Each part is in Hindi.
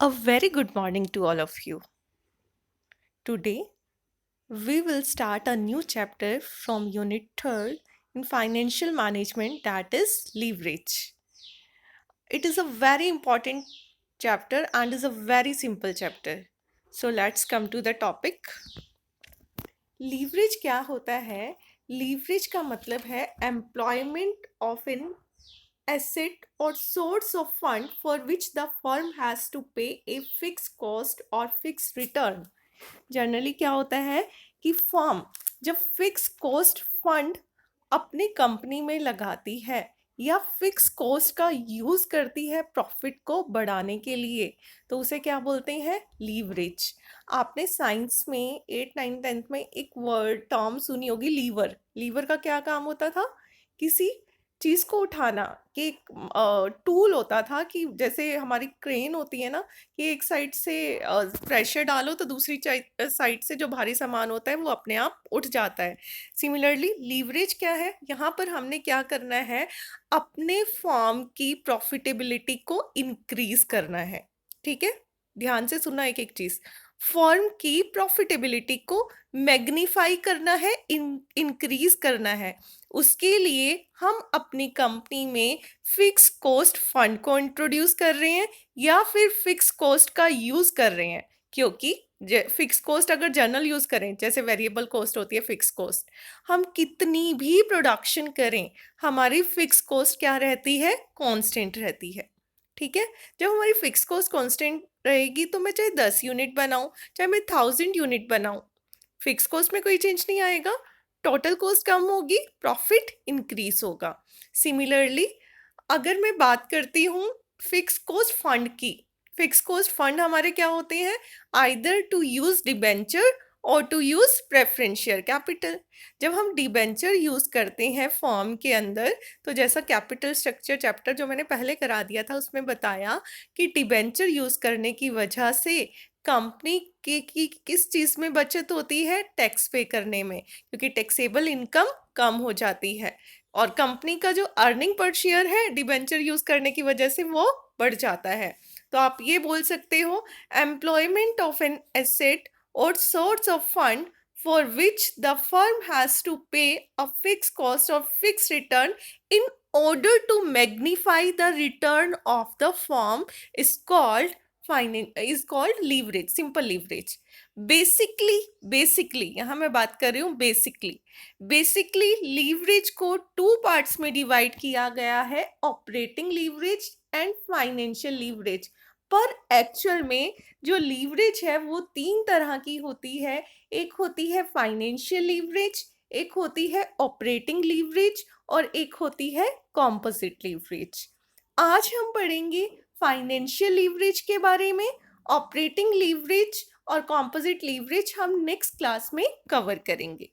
A very good morning to all of you. Today, we will start a new chapter from Unit 3rd in Financial Management, that is leverage. It is a very important chapter and is a very simple chapter. So, let's come to the topic. Leverage क्या होता है? लीवरेज का मतलब है employment of an asset or source of fund for which the firm has to pay a fixed cost or fixed return. Generally क्या होता है कि फर्म जब फिक्स कॉस्ट फंड अपनी कंपनी में लगाती है या फिक्स कॉस्ट का यूज करती है प्रॉफिट को बढ़ाने के लिए, तो उसे क्या बोलते हैं? लीवरेज। आपने साइंस में 8 9 10th में एक वर्ड टर्म सुनी होगी, लीवर। लीवर का क्या काम होता था? किसी चीज को उठाना। कि एक टूल होता था कि जैसे हमारी क्रेन होती है ना, कि एक साइड से प्रेशर डालो तो दूसरी साइड से जो भारी सामान होता है वो अपने आप उठ जाता है। सिमिलरली लीवरेज क्या है? यहाँ पर हमने क्या करना है? अपने फॉर्म की प्रॉफिटेबिलिटी को इंक्रीज करना है। ठीक है, ध्यान से सुनना एक एक चीज। फर्म की प्रॉफिटेबिलिटी को मैग्नीफाई करना है, इंक्रीज करना है। उसके लिए हम अपनी कंपनी में फिक्स कॉस्ट फंड को इंट्रोड्यूस कर रहे हैं या फिर फिक्स कॉस्ट का यूज कर रहे हैं। क्योंकि फिक्स कॉस्ट अगर जनरल यूज करें, जैसे वेरिएबल कॉस्ट होती है फिक्स कॉस्ट, हम कितनी भी प्रोडक्शन करें, हमारी फिक्स कॉस्ट क्या रहती है? कांस्टेंट रहती है। ठीक है, जब हमारी फिक्स कॉस्ट कांस्टेंट रहेगी तो मैं चाहे 10 यूनिट बनाऊं, चाहे मैं 1000 यूनिट बनाऊं, फिक्स कॉस्ट में कोई चेंज नहीं आएगा। टोटल कॉस्ट कम होगी, प्रॉफिट इंक्रीज होगा। सिमिलरली अगर मैं बात करती हूँ फिक्स कॉस्ट फंड की, फिक्स कॉस्ट फंड हमारे क्या होते हैं? आइदर टू यूज डिबेंचर और to use preference share capital. जब हम डिबेंचर यूज करते हैं फॉर्म के अंदर, तो जैसा कैपिटल स्ट्रक्चर चैप्टर जो मैंने पहले करा दिया था उसमें बताया कि डिबेंचर यूज करने की वजह से कंपनी की किस चीज में बचत होती है? टैक्स पे करने में, क्योंकि टैक्सेबल इनकम कम हो जाती है और कंपनी का जो अर्निंग पर शेयर है डिबेंचर यूज करने की वजह से वो बढ़ जाता है। तो आप ये बोल सकते हो, एम्प्लॉयमेंट ऑफ एन एसेट और source of fund for which the firm has to pay a fixed cost or fixed return in order to magnify the return of the firm is called leverage, simple leverage. Basically यहाँ मैं बात कर रही हूँ बेसिकली लीवरेज को 2 पार्ट्स में डिवाइड किया गया है, operating leverage and financial leverage. पर एक्चुअल में जो लीवरेज है वो 3 तरह की होती है। एक होती है फाइनेंशियल लीवरेज, एक होती है ऑपरेटिंग लीवरेज और एक होती है कॉम्पोजिट लीवरेज। आज हम पढ़ेंगे फाइनेंशियल लीवरेज के बारे में। ऑपरेटिंग लीवरेज और कॉम्पोजिट लीवरेज हम नेक्स्ट क्लास में कवर करेंगे।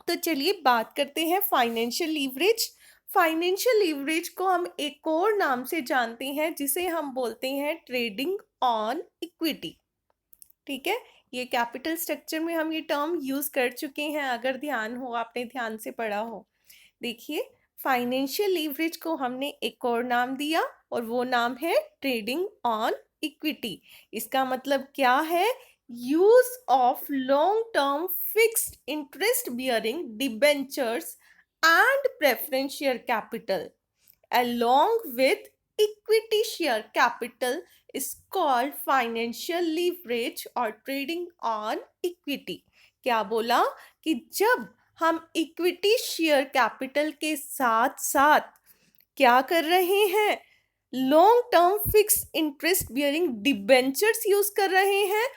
तो चलिए बात करते हैं फाइनेंशियल लीवरेज। फाइनेंशियल लीवरेज को हम एक और नाम से जानते हैं जिसे हम बोलते हैं ट्रेडिंग ऑन इक्विटी। ठीक है, ये कैपिटल स्ट्रक्चर में हम ये टर्म यूज कर चुके हैं, अगर ध्यान हो, आपने ध्यान से पढ़ा हो। देखिए, फाइनेंशियल लीवरेज को हमने एक और नाम दिया और वो नाम है ट्रेडिंग ऑन इक्विटी। इसका मतलब क्या है? Use of long term fixed interest bearing debentures and preference share capital along with equity share capital is called financial leverage or trading on equity। क्या बोला? कि जब हम इक्विटी शेयर कैपिटल के साथ साथ क्या कर रहे हैं? Long term fix interest bearing debentures use कर रहे हैं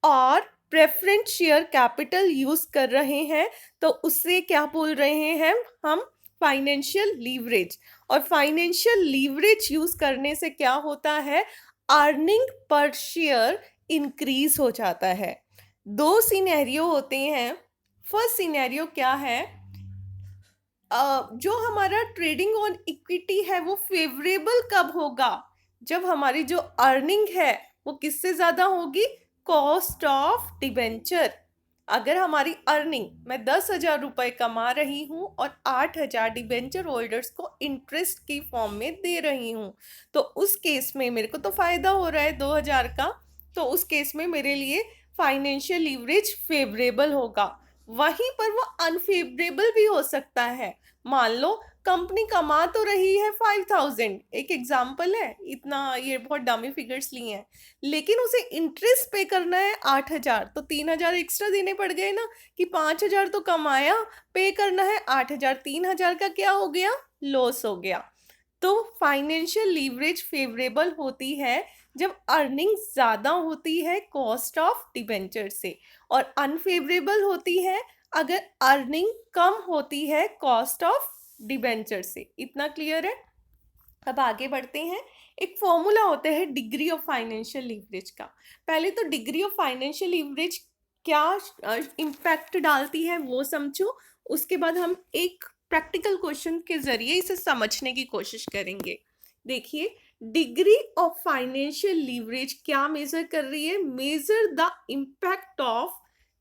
और प्रेफरेंस शेयर कैपिटल यूज कर रहे हैं, तो उससे क्या बोल रहे हैं हम? Financial leverage. और फाइनेंशियल लीवरेज यूज करने से क्या होता है? अर्निंग पर शेयर इंक्रीज हो जाता है। 2 सिनेरियो होते हैं। फर्स्ट सिनेरियो क्या है? जो हमारा ट्रेडिंग ऑन इक्विटी है वो फेवरेबल कब होगा? जब हमारी जो अर्निंग है वो किससे ज्यादा होगी? Cost of debenture. अगर हमारी अर्निंग, मैं 10,000 रुपये कमा रही हूँ और 8,000 डिबेंचर होल्डर्स को इंटरेस्ट की फॉर्म में दे रही हूँ, तो उस केस में मेरे को तो फायदा हो रहा है 2,000 का, तो उस केस में मेरे लिए फाइनेंशियल लीवरेज फेवरेबल होगा। वहीं पर वो अनफेवरेबल भी हो सकता है। मान लो कंपनी कमा तो रही है 5,000, एक एग्जाम्पल है, इतना ये बहुत डमी फिगर्स लिए हैं, लेकिन उसे इंटरेस्ट पे करना है 8,000, तो 3,000 एक्स्ट्रा देने पड़ गए ना, कि 5,000 तो कमाया, पे करना है 8,000, 3,000 का क्या हो गया, लॉस हो गया। तो फाइनेंशियल लीवरेज फेवरेबल होती है जब अर्निंग ज्यादा होती है कॉस्ट ऑफ डिबेंचर से, और अनफेवरेबल होती है अगर अर्निंग कम होती है कॉस्ट ऑफ डिबेंचर से। इतना क्लियर है? अब आगे बढ़ते हैं। एक फॉर्मूला होता है डिग्री ऑफ फाइनेंशियल लीवरेज का। पहले तो डिग्री ऑफ फाइनेंशियल लीवरेज क्या इम्पैक्ट डालती है वो समझो, उसके बाद हम एक प्रैक्टिकल क्वेश्चन के जरिए इसे समझने की कोशिश करेंगे। देखिए, डिग्री ऑफ फाइनेंशियल लीवरेज क्या मेजर कर रही है? Measure the impact of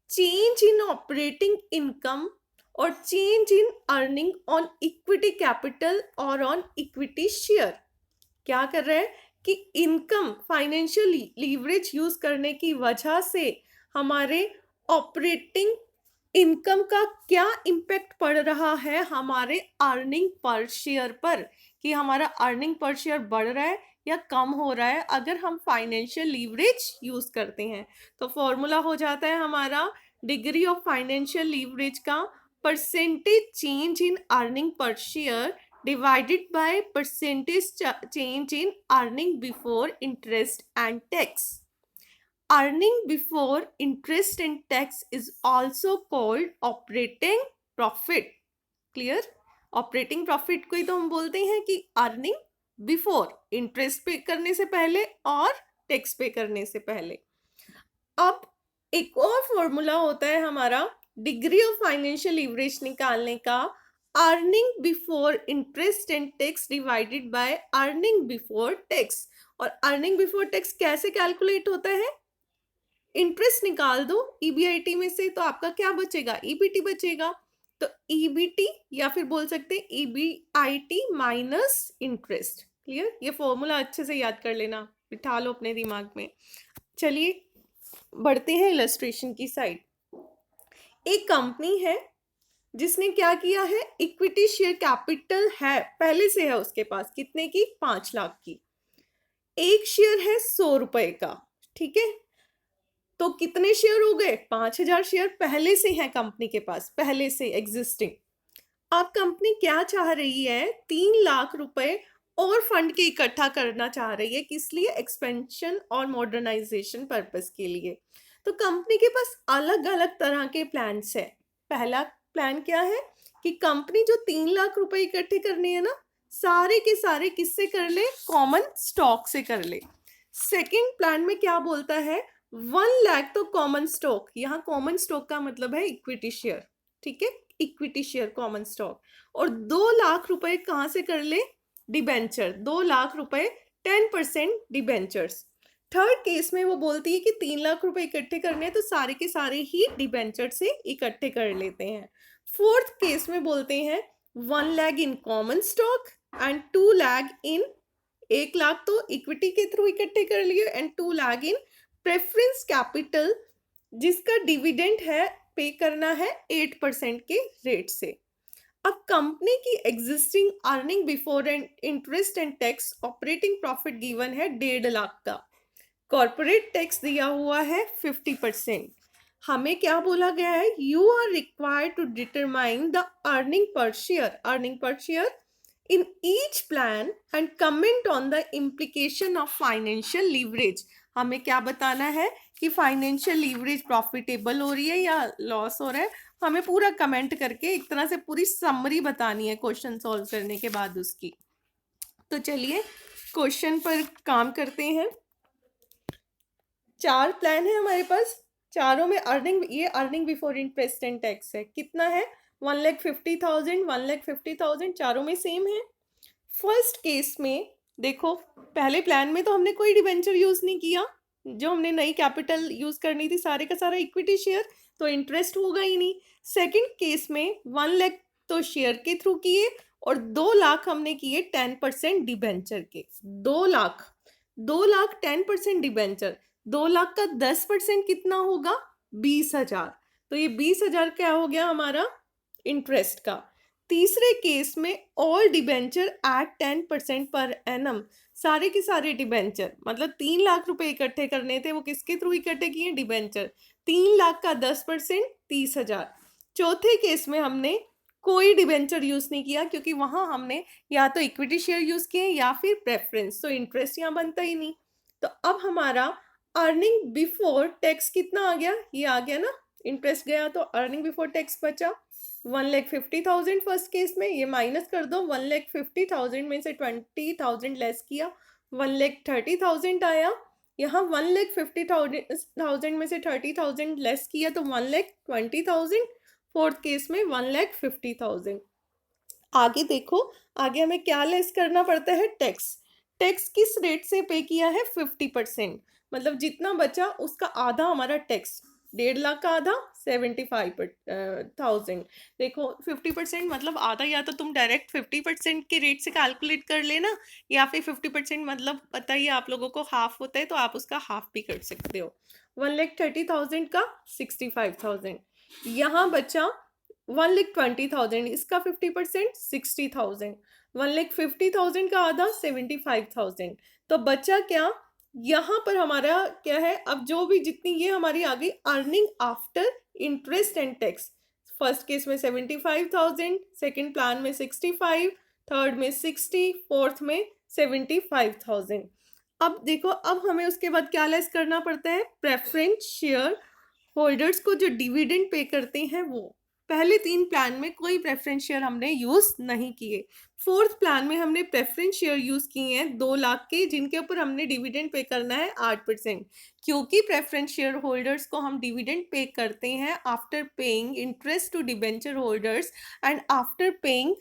change in operating income और change in earning on equity capital और ऑन इक्विटी शेयर। क्या कर रहे हैं कि इनकम, फाइनेंशियल लीवरेज यूज करने की वजह से हमारे ऑपरेटिंग इनकम का क्या इम्पैक्ट पड़ रहा है हमारे अर्निंग पर शेयर पर, कि हमारा अर्निंग पर शेयर बढ़ रहा है या कम हो रहा है अगर हम फाइनेंशियल लीवरेज यूज करते हैं। तो फॉर्मूला हो जाता है हमारा डिग्री ऑफ फाइनेंशियल लीवरेज का percentage change in earning per share divided by percentage change in earning before interest and tax. Earning before interest and tax is also called operating profit. Clear? Operating profit को ही तो हम बोलते हैं कि earning before, interest पे करने से पहले और tax पे करने से पहले। अब एक और फॉर्मूला होता है हमारा डिग्री ऑफ फाइनेंशियल लीवरेज निकालने का, earning before interest and tax divided by earning before tax. और अर्निंग बिफोर टैक्स कैसे कैलकुलेट होता है? इंटरेस्ट निकाल दो ईबीआईटी में से, तो आपका क्या बचेगा? ईबीटी बचेगा। तो ईबीटी या फिर बोल सकते हैं ईबीआईटी माइनस इंटरेस्ट। क्लियर? ये फॉर्मूला अच्छे से याद कर लेना, बिठा लो अपने दिमाग में। चलिए बढ़ते हैं इलस्ट्रेशन की साइड। एक कंपनी है जिसने क्या किया है, इक्विटी शेयर कैपिटल है पहले से है उसके पास, कितने की? 5 लाख की। एक शेयर है 100 रुपए का, ठीक है? तो कितने शेयर हो गए? 5,000 शेयर पहले से हैं कंपनी के पास, पहले से एग्जिस्टिंग। अब कंपनी क्या चाह रही है? 3 लाख रुपए और फंड के इकट्ठा करना चाह रही है, किस लिए? एक्सपेंशन और मॉडर्नाइजेशन पर्पस के लिए। तो कंपनी के पास अलग अलग तरह के प्लान्स है। पहला प्लान क्या है कि कंपनी जो 3 लाख रुपए इकट्ठे करने हैं ना, सारे के सारे किससे कर ले? कॉमन स्टॉक से कर ले। सेकंड प्लान में क्या बोलता है? 1 लाख तो कॉमन स्टॉक, यहाँ कॉमन स्टॉक का मतलब है इक्विटी शेयर, ठीक है? Equity share common stock. और 2 लाख रुपए कहाँ से कर ले? डिबेंचर। 2 लाख रुपए 10% डिबेंचर्स। थर्ड केस में वो बोलती है कि 3 लाख रुपए इकट्ठे करने हैं तो सारे के सारे ही डिबेंचर से इकट्ठे कर लेते हैं। फोर्थ केस में बोलते हैं 1 lakh in common stock and 2 lakh in, 1 lakh तो इक्विटी के थ्रू इकट्ठे कर लिए and 2 lakh in preference capital, जिसका डिविडेंड है पे करना है 8% के रेट से। अब कंपनी की existing earning before interest and tax operating profit given है 1.5 लाख का, कॉर्पोरेट टैक्स दिया हुआ है 50%। हमें क्या बोला गया है? You are required to determine the earning per share in each plan and comment on the implication of financial leverage. हमें क्या बताना है कि फाइनेंशियल लीवरेज प्रॉफिटेबल हो रही है या लॉस हो रहा है, हमें पूरा कमेंट करके एक तरह से पूरी समरी बतानी है क्वेश्चन सॉल्व करने के बाद उसकी। तो चलिए क्वेश्चन पर काम करते हैं। 4 प्लान है हमारे पास, चारों में अर्निंग, ये earning before interest and tax है। कितना है? 1,50,000, 1,50,000, चारों में सेम है। फर्स्ट केस में देखो, पहले प्लान में तो हमने कोई डिबेंचर यूज नहीं किया, जो हमने नई कैपिटल यूज करनी थी सारे का सारा इक्विटी शेयर, तो इंटरेस्ट होगा ही नहीं। सेकंड केस में 1 लाख तो शेयर के थ्रू किए और 2 लाख हमने किए 10% डिबेंचर के। 2 लाख, 2 लाख 10% डिबेंचर, 2 लाख का 10% कितना होगा? 20,000। तो ये 20,000 क्या हो गया हमारा? इंटरेस्ट का। तीसरे केस में all debenture eight 10% per annum, सारे के सारे डिबेंचर, मतलब 3 लाख रुपए इकट्ठे करने थे, वो किसके थ्रू इकट्ठे किए? डिबेंचर। 3 लाख का 10% 30,000। चौथे केस में हमने कोई डिबेंचर यूज नहीं किया क्योंकि वहां हमने या तो इक्विटी शेयर यूज किए या फिर प्रेफरेंस, तो इंटरेस्ट यहाँ बनता ही नहीं। तो अब हमारा अर्निंग बिफोर टैक्स कितना आ गया? ये आ गया ना, इंटरेस्ट गया तो अर्निंग बिफोर टैक्स बचा 1,50,000 फर्स्ट केस में। ये माइनस कर दो, 1,50,000 में से 20,000 लेस किया, 1,30,000 आया। यहाँ 1,50,000 में से 30,000 लेस किया तो 1,20,000। फोर्थ केस में 1,50,000। आगे देखो, आगे हमें क्या लेस करना पड़ता है? टैक्स। टैक्स किस रेट से पे किया है? 50%, मतलब जितना बचा उसका आधा हमारा टैक्स। 1.5 लाख का आधा 75,000। देखो 50% मतलब आधा, या तो तुम डायरेक्ट 50% के रेट से कैलकुलेट कर लेना, या फिर 50% मतलब पता ही है आप लोगों को हाफ होता है, तो आप उसका हाफ भी कर सकते हो। 1,30,000 का 65,000। यहाँ बचा 1,20,000, इसका 50% 60,000। 1,50,000 का आधा 75,000। तो बचा क्या? यहाँ पर हमारा क्या है? अब जो भी जितनी ये हमारी आ गई earning after interest and tax. First case में 75,000, सेकंड प्लान में 65, थर्ड में 60, फोर्थ में 75,000। अब देखो, अब हमें उसके बाद क्या लेस करना पड़ता है? प्रेफरेंस शेयर होल्डर्स को जो डिविडेंड पे करते हैं वो। पहले 3 प्लान में कोई प्रेफरेंस शेयर हमने यूज नहीं किए। फोर्थ प्लान में हमने प्रेफरेंस शेयर यूज किए हैं 2 लाख के, जिनके ऊपर हमने डिविडेंड पे करना है 8%। क्योंकि प्रेफरेंस शेयर होल्डर्स को हम डिविडेंड पे करते हैं after paying interest to debenture holders and after paying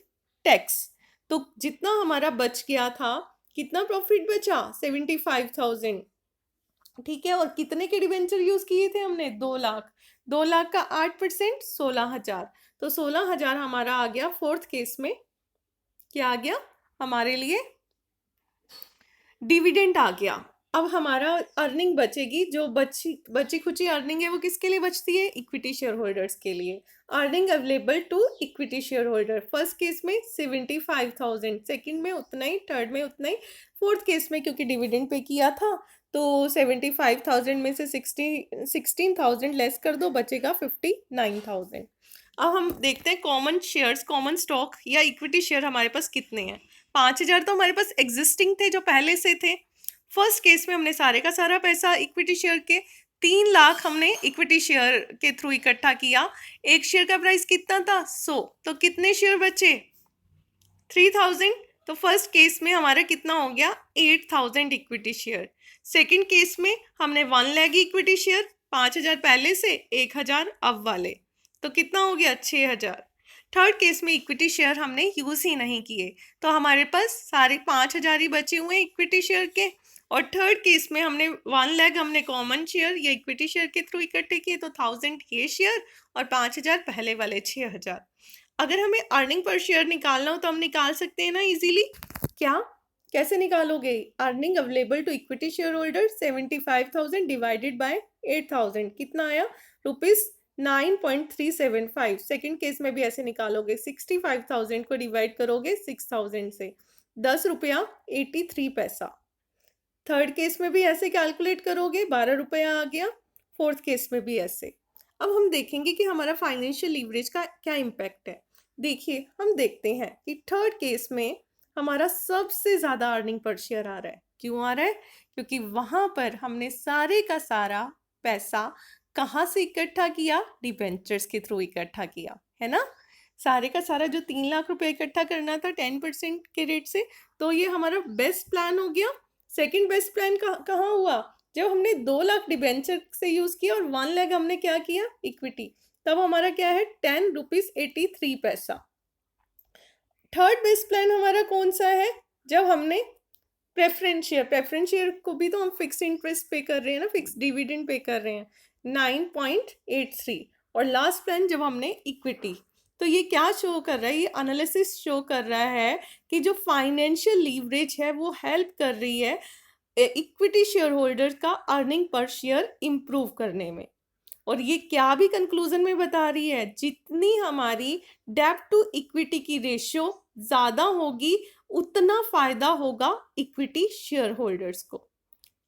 tax. तो जितना हमारा बच गया था, कितना प्रॉफिट बचा? 75,000। ठीक है, और कितने के डिबेंचर यूज किए थे हमने? 2 लाख। 2 लाख का 8% 16,000। तो 16,000 हमारा आ गया फोर्थ केस में। क्या आ गया हमारे लिए? डिविडेंड आ गया। अब हमारा अर्निंग बचेगी, जो बची बची खुची अर्निंग है वो किसके लिए बचती है? इक्विटी शेयर होल्डर्स के लिए। Earning available to equity share holder, first case में 75,000, सेकंड में उतना ही, थर्ड में उतना ही, फोर्थ केस में क्योंकि डिविडेंड पे किया था तो 75,000 में से 16,000 लेस कर दो, बचेगा 59,000। अब हम देखते हैं कॉमन शेयर्स, कॉमन स्टॉक या इक्विटी शेयर हमारे पास कितने हैं। 5,000 तो हमारे पास एग्जिस्टिंग थे, जो पहले से थे। फर्स्ट केस में हमने सारे का सारा पैसा इक्विटी शेयर के, 3 लाख हमने इक्विटी शेयर के थ्रू इकट्ठा किया। एक शेयर का प्राइस कितना था? 100। तो कितने शेयर बचे? 3,000। तो फर्स्ट केस में हमारा कितना हो गया? 8,000 इक्विटी शेयर। सेकंड केस में हमने 1 लाख इक्विटी शेयर, 5,000 पहले से, 1,000 अब वाले, तो कितना हो गया? 6,000। थर्ड केस में इक्विटी शेयर हमने यूज ही नहीं किए, तो हमारे पास सारे 5,000 ही बचे हुए हैं इक्विटी शेयर के। और थर्ड केस में हमने 1 लाख हमने कॉमन शेयर या इक्विटी शेयर के थ्रू इकट्ठे किए, तो 1,000 ये शेयर और 5,000 पहले वाले 6,000। अगर हमें अर्निंग पर शेयर निकालना हो तो हम निकाल सकते हैं ना इजीली। क्या? कैसे निकालोगे? Earning available to equity share holder 75,000 divided by 8,000, कितना आया? ₹9.375। सेकंड केस में भी ऐसे निकालोगे, 65,000 को डिवाइड करोगे 6,000 से, ₹10.83। थर्ड केस में भी ऐसे कैलकुलेट करोगे, 12 रुपया आ गया। फोर्थ केस में भी ऐसे। अब हम देखेंगे कि हमारा फाइनेंशियल लीवरेज का क्या इम्पैक्ट है। देखिए, हम देखते हैं कि थर्ड केस में हमारा सबसे ज़्यादा अर्निंग पर शेयर आ रहा है। क्यों आ रहा है? क्योंकि वहाँ पर हमने सारे का सारा पैसा कहाँ से इकट्ठा किया? डिबेंचर्स के थ्रू इकट्ठा किया, है ना। सारे का सारा जो 3 लाख रुपए इकट्ठा करना था 10% के रेट से, तो ये हमारा बेस्ट प्लान हो गया। सेकंड बेस्ट प्लान कहाँ हुआ? जब हमने 2 लाख डिबेंचर से यूज किया और 1 लाख हमने क्या किया? इक्विटी। तब हमारा क्या है? ₹10.83। थर्ड बेस्ट प्लान हमारा कौन सा है? जब हमने प्रेफरेंस शेयर को भी तो हम फिक्स इंटरेस्ट पे कर रहे हैं ना, फिक्स डिविडेंड पे कर रहे हैं, 9.83। और लास्ट प्लान जब हमने इक्विटी। तो ये क्या शो कर रहा है, ये एनालिसिस शो कर रहा है कि जो फाइनेंशियल लीवरेज है वो हेल्प कर रही है इक्विटी शेयर होल्डर का अर्निंग पर शेयर इंप्रूव करने में। और ये क्या भी कंक्लूजन में बता रही है, जितनी हमारी डेब्ट टू इक्विटी की रेशियो ज़्यादा होगी उतना फायदा होगा इक्विटी शेयर होल्डर्स को।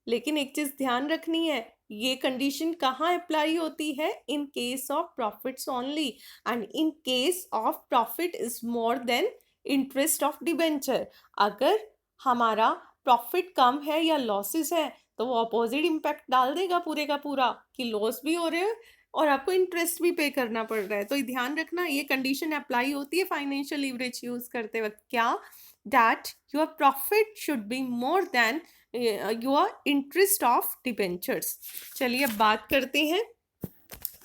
लेकिन एक चीज ध्यान रखनी है, ये कंडीशन कहाँ अप्लाई होती है, in case of profits only, and in case of profit is more than interest of debenture. अगर हमारा प्रॉफिट कम है या लॉसेस है तो वो अपोजिट इम्पैक्ट डाल देगा पूरे का पूरा, कि लॉस भी हो रहे हैं और आपको इंटरेस्ट भी पे करना पड़ रहा है। तो ये ध्यान रखना, ये कंडीशन अप्लाई होती है फाइनेंशियल लीवरेज यूज करते वक्त। क्या? That your profit should be more than your interest of debentures. चलिए अब बात करते हैं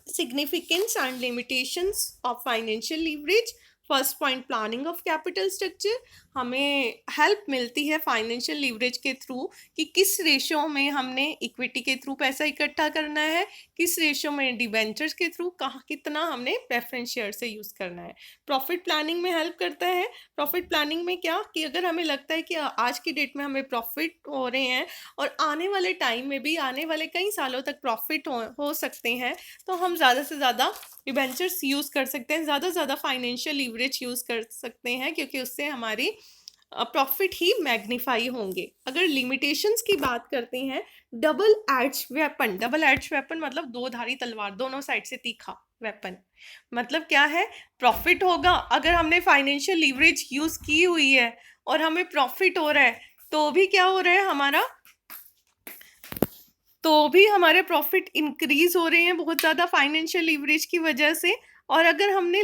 significance and limitations of financial leverage. First point, planning of capital structure. हमें हेल्प मिलती है फाइनेंशियल लीवरेज के थ्रू कि किस रेशियो में हमने इक्विटी के थ्रू पैसा इकट्ठा करना है, किस रेशियो में डिबेंचर्स के थ्रू कहाँ कितना हमने प्रेफरेंस शेयर से यूज़ करना है। प्रॉफिट प्लानिंग में हेल्प करता है। प्रॉफिट प्लानिंग में क्या कि अगर हमें लगता है कि आज की डेट में हमें प्रॉफिट हो रहे हैं और आने वाले टाइम में भी, आने वाले कई सालों तक प्रॉफिट हो सकते हैं, तो हम ज़्यादा से ज़्यादा डिबेंचर्स यूज़ कर सकते हैं, ज़्यादा से ज़्यादा फाइनेंशियल लीवरेज यूज़ कर सकते हैं, क्योंकि उससे हमारी प्रॉफिट ही मैग्नीफाई होंगे। अगर लिमिटेशंस की बात करते हैं, double edge weapon. Double edge weapon मतलब दो धारी तलवार, दोनों साइड से तीखा वेपन। मतलब क्या है, प्रॉफिट होगा, अगर हमने फाइनेंशियल लीवरेज यूज़ की हुई है और हमें प्रॉफिट हो रहा है तो भी क्या हो रहा है हमारा, तो भी हमारे प्रॉफिट इंक्रीज हो रहे हैं बहुत ज़्यादा फाइनेंशियल लीवरेज की वजह से। और अगर हमने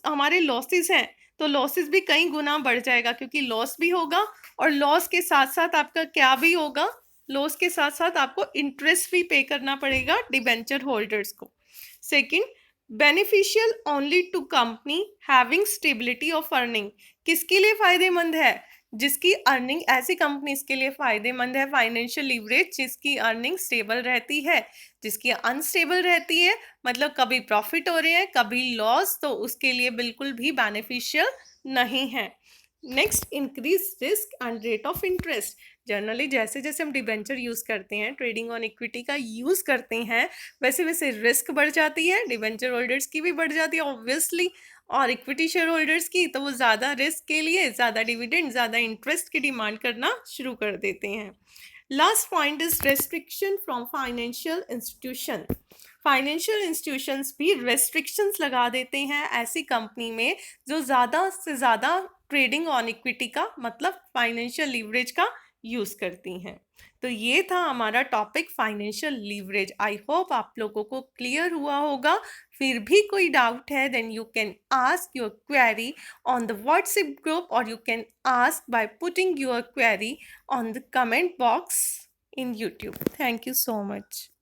हमारे लॉसेस हैं तो लॉसेस भी कई गुना बढ़ जाएगा, क्योंकि लॉस भी होगा और लॉस के साथ साथ आपका क्या भी होगा, लॉस के साथ साथ आपको इंटरेस्ट भी पे करना पड़ेगा डिबेंचर होल्डर्स को। Second, beneficial only to company having stability of earning. किसके लिए फायदेमंद है? जिसकी अर्निंग, ऐसी कंपनीज के लिए फायदेमंद है फाइनेंशियल लीवरेज जिसकी अर्निंग स्टेबल रहती है। जिसकी अनस्टेबल रहती है, मतलब कभी प्रॉफिट हो रहे हैं कभी लॉस, तो उसके लिए बिल्कुल भी बेनिफिशियल नहीं है। Next, increase risk and rate of interest. Generally जैसे जैसे हम डिबेंचर यूज़ करते हैं, ट्रेडिंग ऑन इक्विटी का यूज़ करते हैं, वैसे वैसे रिस्क बढ़ जाती है, डिबेंचर होल्डर्स की भी बढ़ जाती है ऑब्वियसली, और इक्विटी शेयर होल्डर्स की तो वो ज़्यादा रिस्क के लिए ज़्यादा डिविडेंड, ज़्यादा इंटरेस्ट की डिमांड करना शुरू कर देते हैं। Last point is restriction from financial institution. Financial institutions भी रेस्ट्रिक्शंस लगा देते हैं ऐसी कंपनी में जो ज़्यादा से ज़्यादा ट्रेडिंग ऑन इक्विटी का मतलब फाइनेंशियल लीवरेज का यूज़ करती हैं। तो ये था हमारा topic financial leverage. I hope आप लोगों को क्लियर हुआ होगा। फिर भी कोई डाउट है then you can ask your query on the WhatsApp group, और you can ask by putting your query on the comment box in YouTube. Thank you so much.